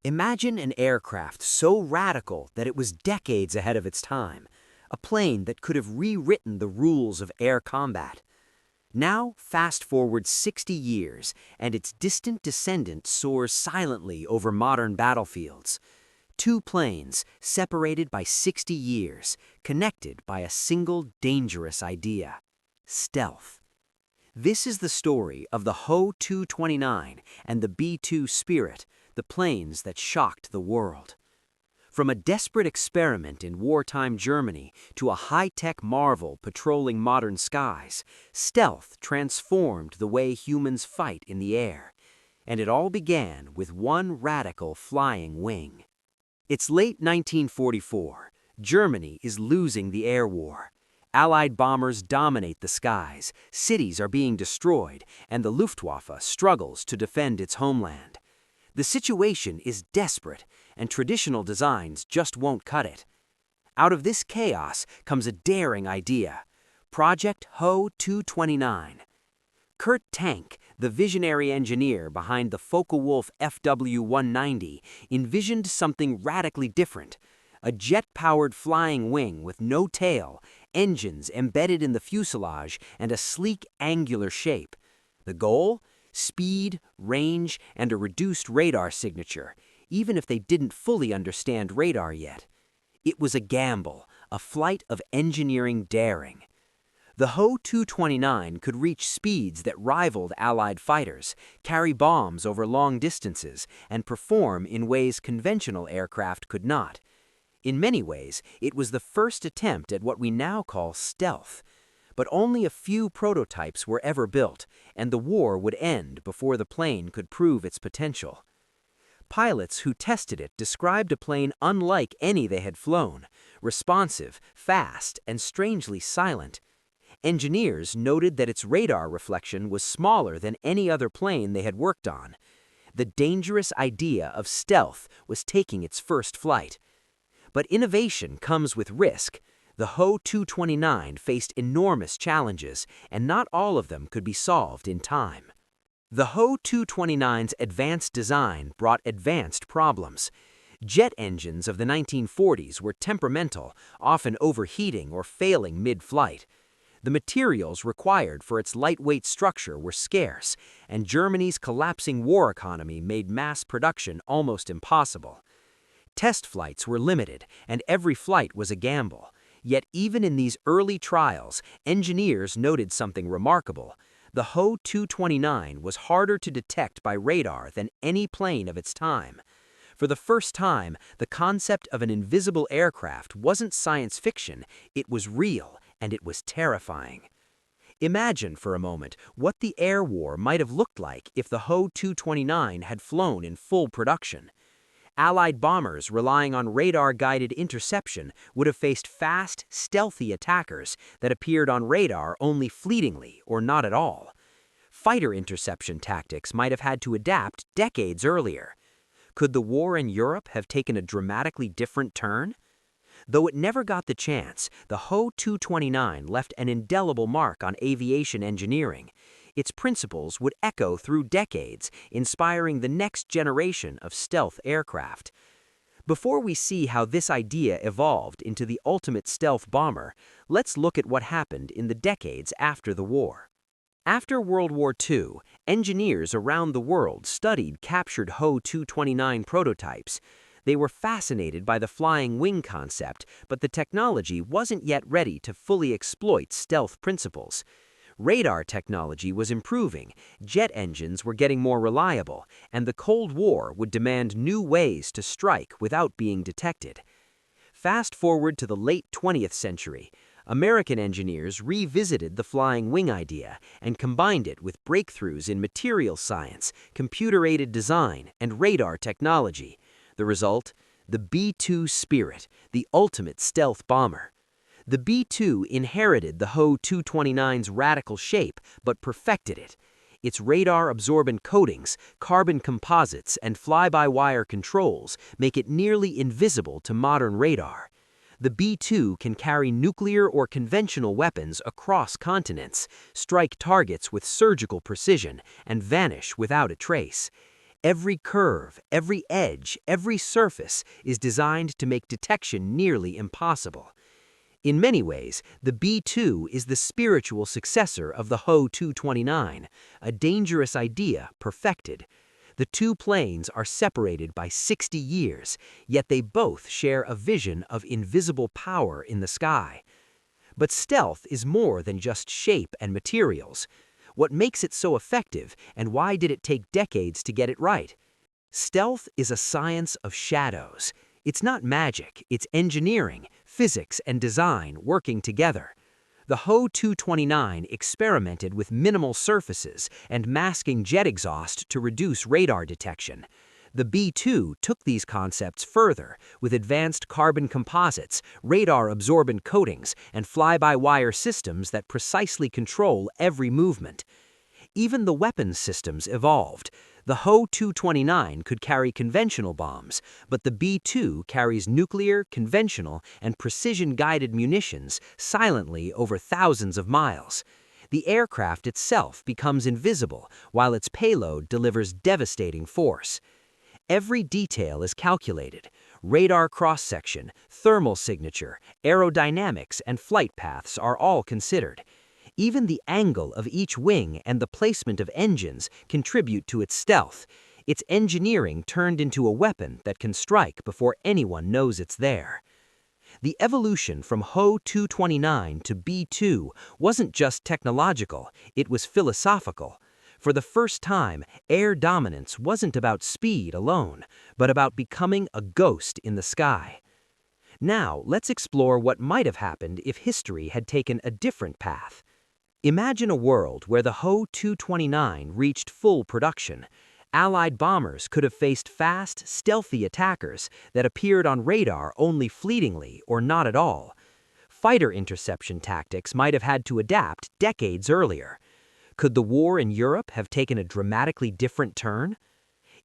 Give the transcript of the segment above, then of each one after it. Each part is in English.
Imagine an aircraft so radical that it was decades ahead of its time, a plane that could have rewritten the rules of air combat. Now, fast forward 60 years, and its distant descendant soars silently over modern battlefields. Two planes, separated by 60 years, connected by a single dangerous idea: stealth. This is the story of the Ho-229 and the B-2 Spirit, the planes that shocked the world. From a desperate experiment in wartime Germany to a high-tech marvel patrolling modern skies, stealth transformed the way humans fight in the air. And it all began with one radical flying wing. It's late 1944. Germany is losing the air war. Allied bombers dominate the skies, cities are being destroyed, and the Luftwaffe struggles to defend its homeland. The situation is desperate, and traditional designs just won't cut it. Out of this chaos comes a daring idea: Project Ho-229. Kurt Tank, the visionary engineer behind the Focke-Wulf FW-190, envisioned something radically different: a jet-powered flying wing with no tail, engines embedded in the fuselage, and a sleek, angular shape. The goal? Speed, range, and a reduced radar signature, even if they didn't fully understand radar yet. It was a gamble, a flight of engineering daring. The Ho-229 could reach speeds that rivaled Allied fighters, carry bombs over long distances, and perform in ways conventional aircraft could not. In many ways, it was the first attempt at what we now call stealth. But only a few prototypes were ever built, and the war would end before the plane could prove its potential. Pilots who tested it described a plane unlike any they had flown: responsive, fast, and strangely silent. Engineers noted that its radar reflection was smaller than any other plane they had worked on. The dangerous idea of stealth was taking its first flight. But innovation comes with risk. The Ho-229 faced enormous challenges, and not all of them could be solved in time. The Ho-229's advanced design brought advanced problems. Jet engines of the 1940s were temperamental, often overheating or failing mid-flight. The materials required for its lightweight structure were scarce, and Germany's collapsing war economy made mass production almost impossible. Test flights were limited, and every flight was a gamble. Yet even in these early trials, engineers noted something remarkable: the Ho-229 was harder to detect by radar than any plane of its time. For the first time, the concept of an invisible aircraft wasn't science fiction, it was real, and it was terrifying. Imagine for a moment what the air war might have looked like if the Ho-229 had flown in full production. Allied bombers relying on radar-guided interception would have faced fast, stealthy attackers that appeared on radar only fleetingly or not at all. Fighter interception tactics might have had to adapt decades earlier. Could the war in Europe have taken a dramatically different turn? Though it never got the chance, the Ho-229 left an indelible mark on aviation engineering. Its principles would echo through decades, inspiring the next generation of stealth aircraft. Before we see how this idea evolved into the ultimate stealth bomber, let's look at what happened in the decades after the war. After World War II, engineers around the world studied captured Ho-229 prototypes. They were fascinated by the flying wing concept, but the technology wasn't yet ready to fully exploit stealth principles. Radar technology was improving, jet engines were getting more reliable, and the Cold War would demand new ways to strike without being detected. Fast forward to the late 20th century, American engineers revisited the flying wing idea and combined it with breakthroughs in materials science, computer-aided design, and radar technology. The result? The B-2 Spirit, the ultimate stealth bomber. The B-2 inherited the Ho-229's radical shape, but perfected it. Its radar-absorbent coatings, carbon composites, and fly-by-wire controls make it nearly invisible to modern radar. The B-2 can carry nuclear or conventional weapons across continents, strike targets with surgical precision, and vanish without a trace. Every curve, every edge, every surface is designed to make detection nearly impossible. In many ways, the B-2 is the spiritual successor of the Ho-229, a dangerous idea perfected. The two planes are separated by 60 years, yet they both share a vision of invisible power in the sky. But stealth is more than just shape and materials. What makes it so effective, and why did it take decades to get it right? Stealth is a science of shadows. It's not magic, it's engineering, physics, and design working together. The Ho-229 experimented with minimal surfaces and masking jet exhaust to reduce radar detection. The B-2 took these concepts further with advanced carbon composites, radar-absorbent coatings, and fly-by-wire systems that precisely control every movement. Even the weapons systems evolved. The Ho-229 could carry conventional bombs, but the B-2 carries nuclear, conventional, and precision-guided munitions silently over thousands of miles. The aircraft itself becomes invisible, while its payload delivers devastating force. Every detail is calculated. Radar cross-section, thermal signature, aerodynamics, and flight paths are all considered. Even the angle of each wing and the placement of engines contribute to its stealth. It's engineering turned into a weapon that can strike before anyone knows it's there. The evolution from Ho-229 to B-2 wasn't just technological, it was philosophical. For the first time, air dominance wasn't about speed alone, but about becoming a ghost in the sky. Now, let's explore what might have happened if history had taken a different path. Imagine a world where the Ho-229 reached full production. Allied bombers could have faced fast, stealthy attackers that appeared on radar only fleetingly or not at all. Fighter interception tactics might have had to adapt decades earlier. Could the war in Europe have taken a dramatically different turn?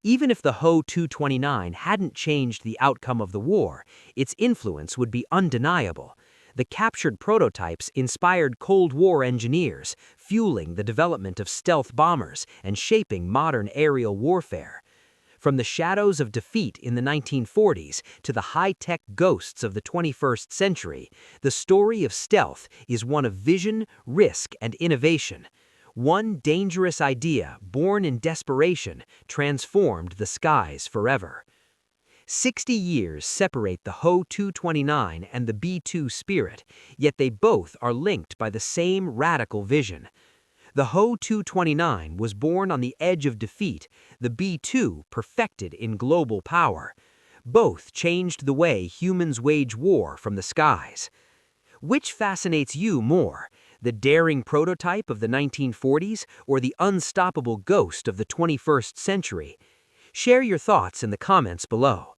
Even if the Ho-229 hadn't changed the outcome of the war, its influence would be undeniable. The captured prototypes inspired Cold War engineers, fueling the development of stealth bombers and shaping modern aerial warfare. From the shadows of defeat in the 1940s to the high-tech ghosts of the 21st century, the story of stealth is one of vision, risk, and innovation. One dangerous idea, born in desperation, transformed the skies forever. 60 years separate the Ho-229 and the B-2 Spirit, yet they both are linked by the same radical vision. The Ho-229 was born on the edge of defeat, the B-2 perfected in global power. Both changed the way humans wage war from the skies. Which fascinates you more, the daring prototype of the 1940s or the unstoppable ghost of the 21st century? Share your thoughts in the comments below.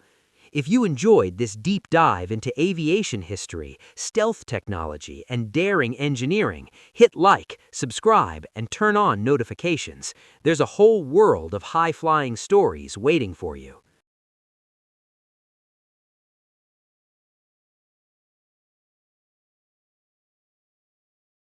If you enjoyed this deep dive into aviation history, stealth technology, and daring engineering, hit like, subscribe, and turn on notifications. There's a whole world of high-flying stories waiting for you.